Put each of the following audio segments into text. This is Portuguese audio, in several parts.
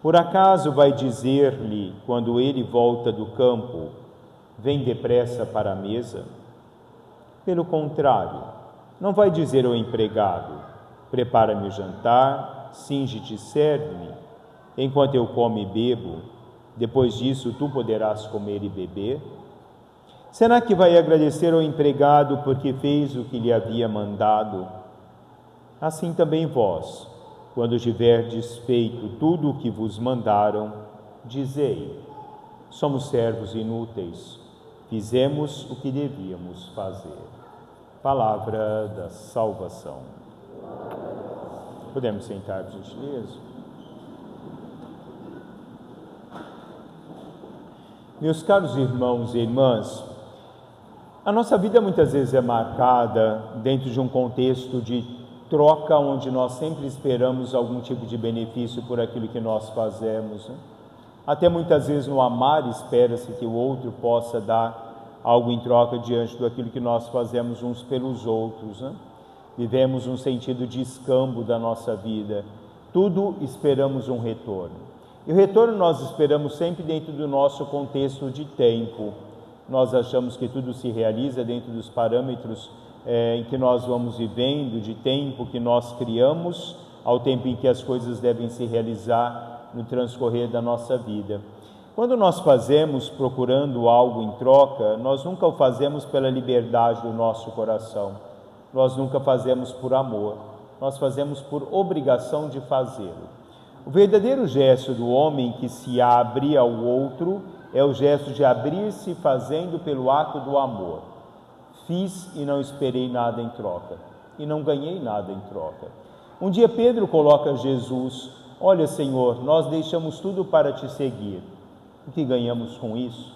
Por acaso vai dizer-lhe, quando ele volta do campo, vem depressa para a mesa? Pelo contrário, não vai dizer ao empregado, prepara-me o jantar, cinge-te e serve-me, enquanto eu como e bebo, depois disso tu poderás comer e beber? Será que vai agradecer ao empregado porque fez o que lhe havia mandado? Assim também vós, quando tiverdes feito tudo o que vos mandaram, dizei: somos servos inúteis, fizemos o que devíamos fazer. Palavra da salvação. Podemos sentar, por gentileza? Meus caros irmãos e irmãs, a nossa vida muitas vezes é marcada dentro de um contexto de troca, onde nós sempre esperamos algum tipo de benefício por aquilo que nós fazemos, né? Até muitas vezes no amar espera-se que o outro possa dar algo em troca diante daquilo que nós fazemos uns pelos outros, né? Vivemos um sentido de escambo da nossa vida, tudo esperamos um retorno. E o retorno nós esperamos sempre dentro do nosso contexto de tempo. Nós achamos que tudo se realiza dentro dos parâmetros em que nós vamos vivendo, de tempo que nós criamos, ao tempo em que as coisas devem se realizar no transcorrer da nossa vida. Quando nós fazemos procurando algo em troca, nós nunca o fazemos pela liberdade do nosso coração, nós nunca fazemos por amor, nós fazemos por obrigação de fazê-lo. O verdadeiro gesto do homem que se abre ao outro é o gesto de abrir-se fazendo pelo ato do amor. Fiz e não esperei nada em troca, e não ganhei nada em troca. Um dia Pedro coloca a Jesus: olha, Senhor, nós deixamos tudo para te seguir. O que ganhamos com isso?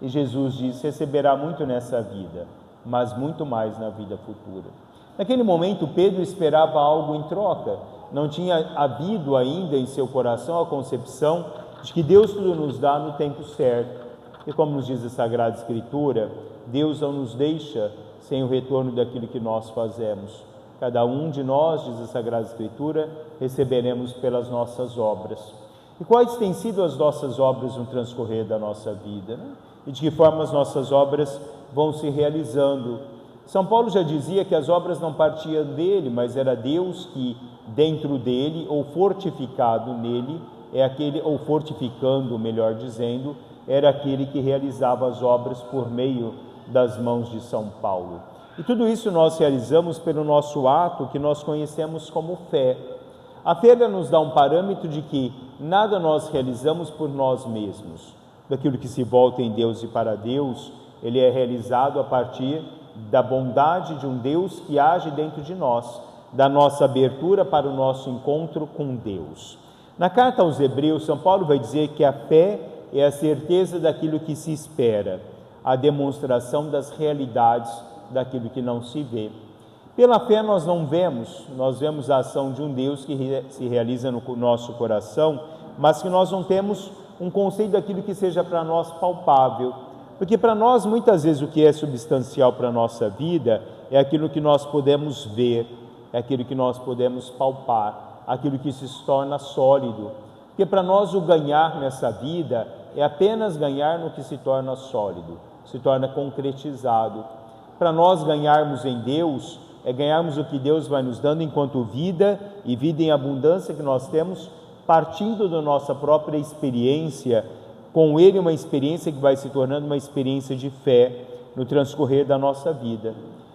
E Jesus diz: receberá muito nessa vida, mas muito mais na vida futura. Naquele momento, Pedro esperava algo em troca. Não tinha havido ainda em seu coração a concepção de que Deus tudo nos dá no tempo certo. E como nos diz a Sagrada Escritura, Deus não nos deixa sem o retorno daquilo que nós fazemos. Cada um de nós, diz a Sagrada Escritura, receberemos pelas nossas obras. E quais têm sido as nossas obras no transcorrer da nossa vida, né? E de que forma as nossas obras vão se realizando? São Paulo já dizia que as obras não partiam dele, mas era Deus que, dentro dele, ou fortificado nele, ou fortificando, melhor dizendo, era aquele que realizava as obras por meio das mãos de São Paulo. E tudo isso nós realizamos pelo nosso ato que nós conhecemos como fé. A fé nos dá um parâmetro de que nada nós realizamos por nós mesmos. Daquilo que se volta em Deus e para Deus, ele é realizado a partir da bondade de um Deus que age dentro de nós, da nossa abertura para o nosso encontro com Deus. Na carta aos Hebreus, São Paulo vai dizer que a fé é a certeza daquilo que se espera, a demonstração das realidades daquilo que não se vê. Pela fé nós não vemos, nós vemos a ação de um Deus que se realiza no nosso coração, mas que nós não temos um conceito daquilo que seja para nós palpável, porque para nós muitas vezes o que é substancial para a nossa vida é aquilo que nós podemos ver, é aquilo que nós podemos palpar, aquilo que se torna sólido, porque para nós o ganhar nessa vida é apenas ganhar no que se torna sólido, se torna concretizado. Para nós ganharmos em Deus, é ganharmos o que Deus vai nos dando enquanto vida e vida em abundância que nós temos, partindo da nossa própria experiência, com Ele uma experiência que vai se tornando uma experiência de fé no transcorrer da nossa vida.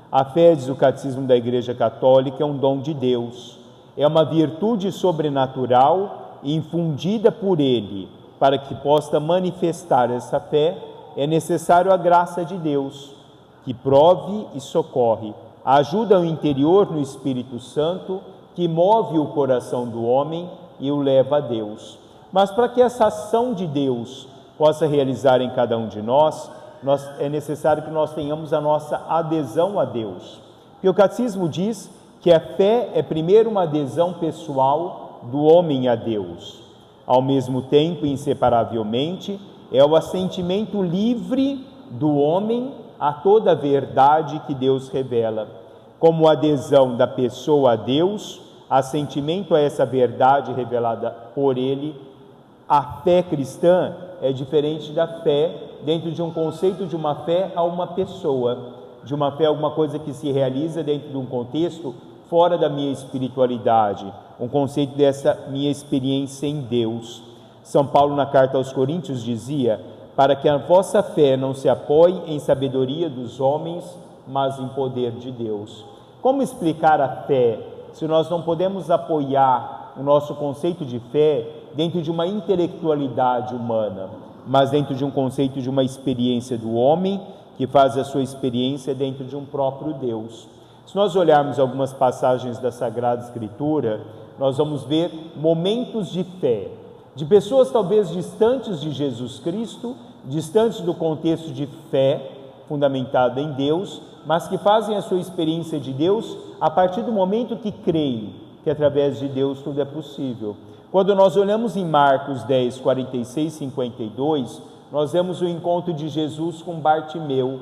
A fé, diz o Catecismo da Igreja Católica, é um dom de Deus, é uma virtude sobrenatural infundida por Ele. Para que possa manifestar essa fé, é necessário a graça de Deus, que prove e socorre, ajuda o interior no Espírito Santo, que move o coração do homem e o leva a Deus. Mas para que essa ação de Deus possa realizar em cada um de nós, é necessário que nós tenhamos a nossa adesão a Deus. Porque o Catecismo diz que a fé é primeiro uma adesão pessoal do homem a Deus. Ao mesmo tempo, inseparavelmente, é o assentimento livre do homem a toda a verdade que Deus revela. Como adesão da pessoa a Deus, assentimento a essa verdade revelada por Ele, A fé cristã é diferente da fé dentro de um conceito de uma fé a uma pessoa, de uma fé a alguma coisa que se realiza dentro de um contexto fora da minha espiritualidade, um conceito dessa minha experiência em Deus. São Paulo, na carta aos Coríntios, dizia: para que a vossa fé não se apoie em sabedoria dos homens, mas em poder de Deus. Como explicar a fé se nós não podemos apoiar o nosso conceito de fé dentro de uma intelectualidade humana, mas dentro de um conceito de uma experiência do homem que faz a sua experiência dentro de um próprio Deus? Se nós olharmos algumas passagens da Sagrada Escritura, nós vamos ver momentos de fé, de pessoas talvez distantes de Jesus Cristo, distantes do contexto de fé fundamentada em Deus, mas que fazem a sua experiência de Deus a partir do momento que creem que através de Deus tudo é possível. Quando nós olhamos em Marcos 10, 46, 52, nós vemos o encontro de Jesus com Bartimeu.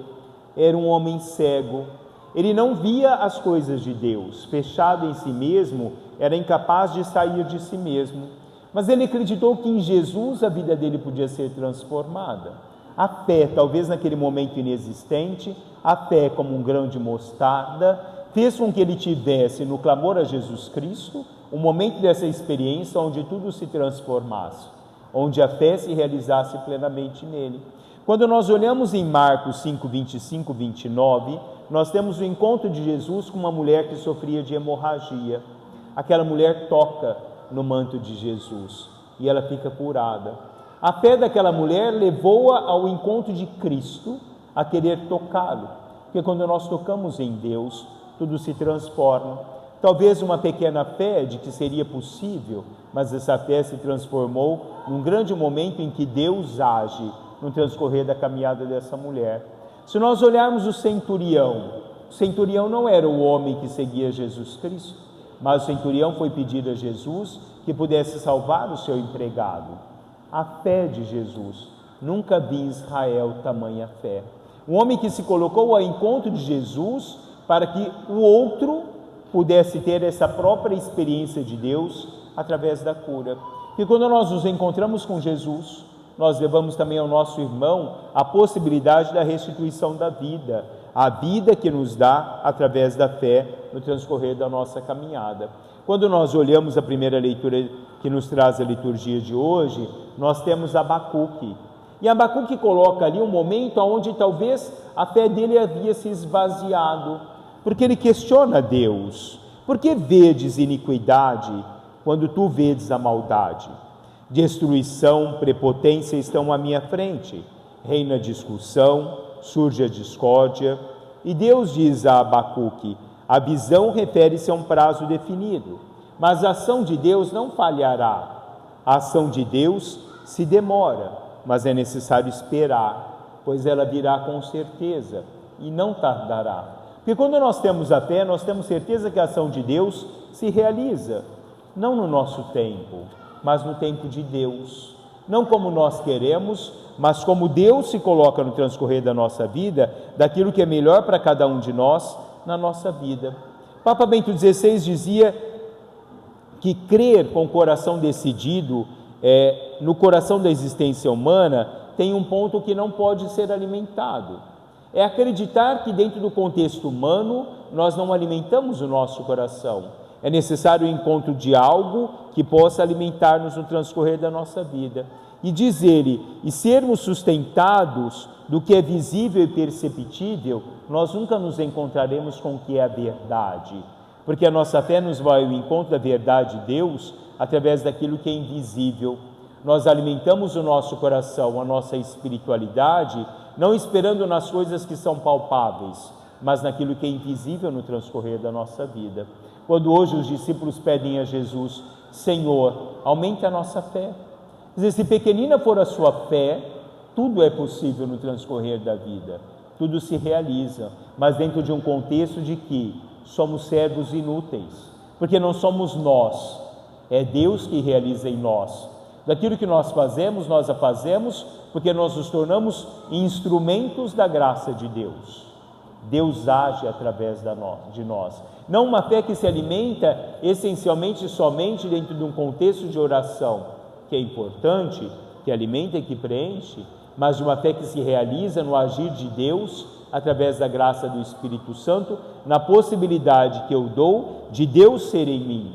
Era um homem cego, ele não via as coisas de Deus, fechado em si mesmo, era incapaz de sair de si mesmo, mas ele acreditou que em Jesus a vida dele podia ser transformada. A fé, talvez naquele momento inexistente, a fé como um grão de mostarda, fez com que ele tivesse no clamor a Jesus Cristo um momento dessa experiência onde tudo se transformasse, onde a fé se realizasse plenamente nele. Quando nós olhamos em Marcos 5, 25, 29, nós temos o encontro de Jesus com uma mulher que sofria de hemorragia. Aquela mulher toca no manto de Jesus e ela fica curada. A fé daquela mulher levou-a ao encontro de Cristo, a querer tocá-lo, porque quando nós tocamos em Deus, tudo se transforma. Talvez uma pequena fé de que seria possível, mas essa fé se transformou num grande momento em que Deus age no transcorrer da caminhada dessa mulher. Se nós olharmos o centurião não era o homem que seguia Jesus Cristo, mas o centurião foi pedir a Jesus que pudesse salvar o seu empregado. A fé de Jesus, nunca vi em Israel tamanha fé. Um homem que se colocou ao encontro de Jesus para que o outro pudesse ter essa própria experiência de Deus através da cura. E quando nós nos encontramos com Jesus, nós levamos também ao nosso irmão a possibilidade da restituição da vida, a vida que nos dá através da fé no transcorrer da nossa caminhada. Quando nós olhamos a primeira leitura que nos traz a liturgia de hoje, nós temos Abacuque. E Abacuque coloca ali um momento onde talvez a fé dele havia se esvaziado, porque ele questiona Deus: por que vedes iniquidade quando tu vedes a maldade? Destruição, prepotência estão à minha frente, reina a discussão, surge a discórdia. E Deus diz a Abacuque: a visão refere-se a um prazo definido, mas a ação de Deus não falhará. A ação de Deus se demora, mas é necessário esperar, pois ela virá com certeza e não tardará. Porque quando nós temos a fé, nós temos certeza que a ação de Deus se realiza, não no nosso tempo, mas no tempo de Deus. Não como nós queremos, mas como Deus se coloca no transcorrer da nossa vida, daquilo que é melhor para cada um de nós na nossa vida. Papa Bento XVI dizia que crer com o coração decidido no coração da existência humana tem um ponto que não pode ser alimentado. É acreditar que dentro do contexto humano nós não alimentamos o nosso coração. É necessário o encontro de algo que possa alimentar-nos no transcorrer da nossa vida. E diz ele, e sermos sustentados do que é visível e perceptível, nós nunca nos encontraremos com o que é a verdade, porque a nossa fé nos vai ao encontro da verdade de Deus através daquilo que é invisível. Nós alimentamos o nosso coração, a nossa espiritualidade, não esperando nas coisas que são palpáveis, mas naquilo que é invisível no transcorrer da nossa vida. Quando hoje os discípulos pedem a Jesus: Senhor, aumente a nossa fé. Quer dizer, se pequenina for a sua fé, tudo é possível no transcorrer da vida, tudo se realiza, mas dentro de um contexto de que somos servos inúteis, porque não somos nós, é Deus que realiza em nós. Daquilo que nós a fazemos porque nós nos tornamos instrumentos da graça de Deus. Deus age através de nós. Não uma fé que se alimenta essencialmente somente dentro de um contexto de oração, que é importante, que alimenta e que preenche, mas de uma fé que se realiza no agir de Deus, através da graça do Espírito Santo, na possibilidade que eu dou de Deus ser em mim.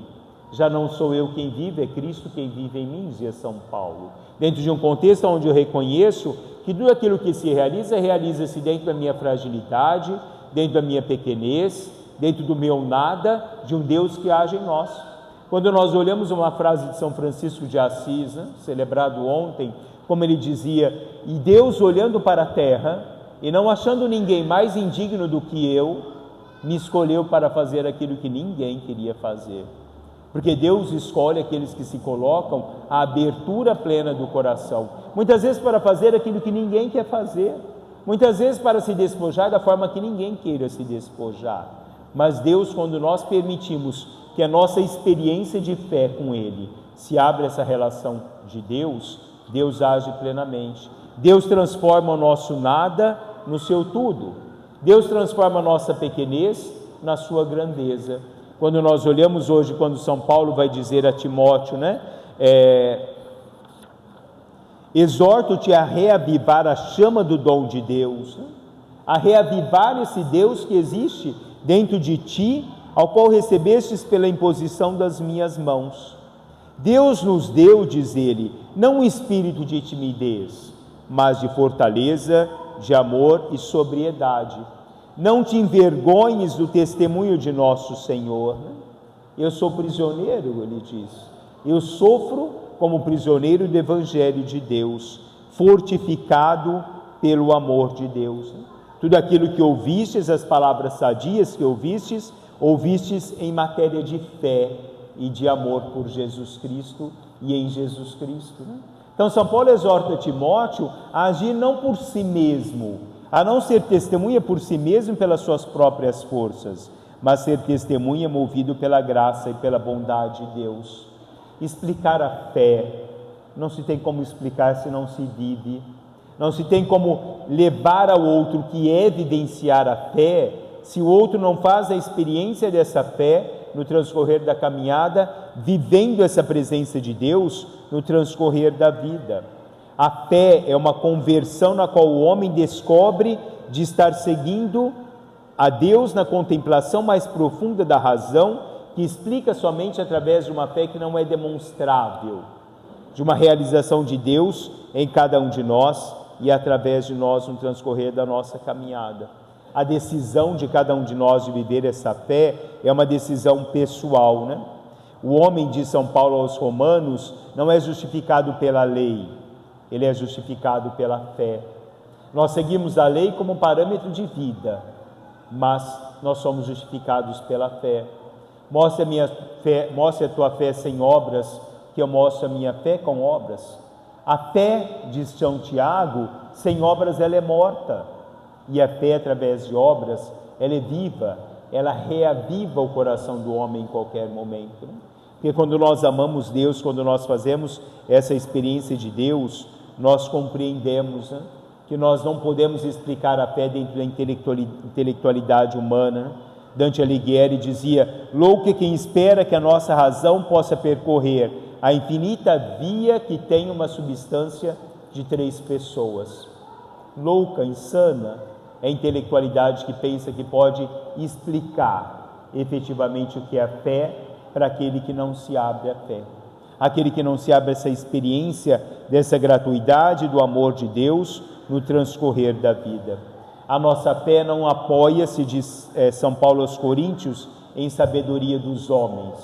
Já não sou eu quem vive, é Cristo quem vive em mim, dizia São Paulo. Dentro de um contexto onde eu reconheço que tudo aquilo que se realiza, realiza-se dentro da minha fragilidade, dentro da minha pequenez, dentro do meu nada, de um Deus que age em nós. Quando nós olhamos uma frase de São Francisco de Assis, celebrado ontem, como ele dizia, e Deus olhando para a terra e não achando ninguém mais indigno do que eu, me escolheu para fazer aquilo que ninguém queria fazer. Porque Deus escolhe aqueles que se colocam à abertura plena do coração, muitas vezes para fazer aquilo que ninguém quer fazer, muitas vezes para se despojar da forma que ninguém queira se despojar. Mas Deus, quando nós permitimos que a nossa experiência de fé com Ele se abra essa relação de Deus, Deus age plenamente. Deus transforma o nosso nada no seu tudo. Deus transforma a nossa pequenez na sua grandeza. Quando nós olhamos hoje, quando São Paulo vai dizer a Timóteo, exorto-te a reavivar a chama do dom de Deus, a reavivar esse Deus que existe dentro de ti, ao qual recebestes pela imposição das minhas mãos. Deus nos deu, diz ele, não um espírito de timidez, mas de fortaleza, de amor e sobriedade. Não te envergonhes do testemunho de nosso Senhor. Eu sou prisioneiro, ele diz. Eu sofro como prisioneiro do Evangelho de Deus, fortificado pelo amor de Deus. Tudo aquilo que ouvistes, as palavras sadias que ouvistes em matéria de fé e de amor por Jesus Cristo e em Jesus Cristo. Então São Paulo exorta Timóteo a agir não por si mesmo, a não ser testemunha por si mesmo pelas suas próprias forças, mas ser testemunha movido pela graça e pela bondade de Deus. Explicar a fé, não se tem como explicar se não se vive, não se tem como levar ao outro que é evidenciar a fé, se o outro não faz a experiência dessa fé no transcorrer da caminhada, vivendo essa presença de Deus no transcorrer da vida. A fé é uma conversão na qual o homem descobre de estar seguindo a Deus na contemplação mais profunda da razão, que explica somente através de uma fé que não é demonstrável, de uma realização de Deus em cada um de nós e através de nós no transcorrer da nossa caminhada. A decisão de cada um de nós de viver essa fé é uma decisão pessoal, O homem, diz São Paulo aos Romanos, não é justificado pela lei, ele é justificado pela fé. Nós seguimos a lei como parâmetro de vida, mas nós somos justificados pela fé. Mostre a tua fé sem obras, que eu mostro a minha fé com obras. A fé, diz São Tiago, sem obras ela é morta. E a fé, através de obras, ela é viva, ela reaviva o coração do homem em qualquer momento. Porque quando nós amamos Deus, quando nós fazemos essa experiência de Deus, nós compreendemos que nós não podemos explicar a fé dentro da intelectualidade humana. Dante Alighieri dizia: louco é quem espera que a nossa razão possa percorrer a infinita via que tem uma substância de 3 pessoas. Louca, insana, é a intelectualidade que pensa que pode explicar efetivamente o que é a fé para aquele que não se abre à fé, aquele que não se abre a essa experiência dessa gratuidade do amor de Deus no transcorrer da vida. A nossa fé não apoia-se, diz São Paulo aos Coríntios, em sabedoria dos homens,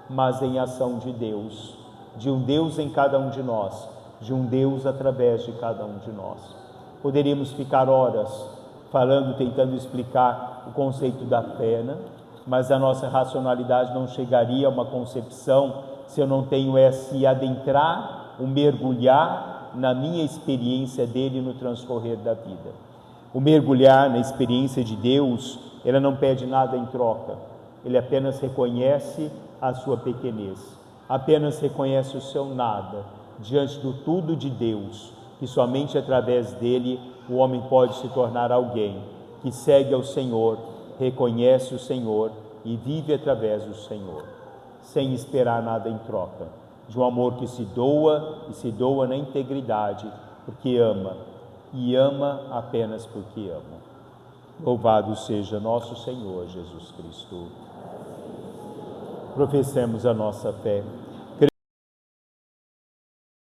mas em ação de Deus, de um Deus em cada um de nós, de um Deus através de cada um de nós. Poderíamos ficar horas falando, tentando explicar o conceito da fé, mas a nossa racionalidade não chegaria a uma concepção se eu não tenho esse adentrar, o mergulhar na minha experiência dele no transcorrer da vida. O mergulhar na experiência de Deus, ela não pede nada em troca, ele apenas reconhece a sua pequenez, apenas reconhece o seu nada diante do tudo de Deus, que somente através dele o homem pode se tornar alguém que segue ao Senhor, reconhece o Senhor e vive através do Senhor, sem esperar nada em troca. de um amor que se doa e se doa na integridade, porque ama, e ama apenas porque ama. Louvado seja nosso Senhor Jesus Cristo. Professemos a nossa fé.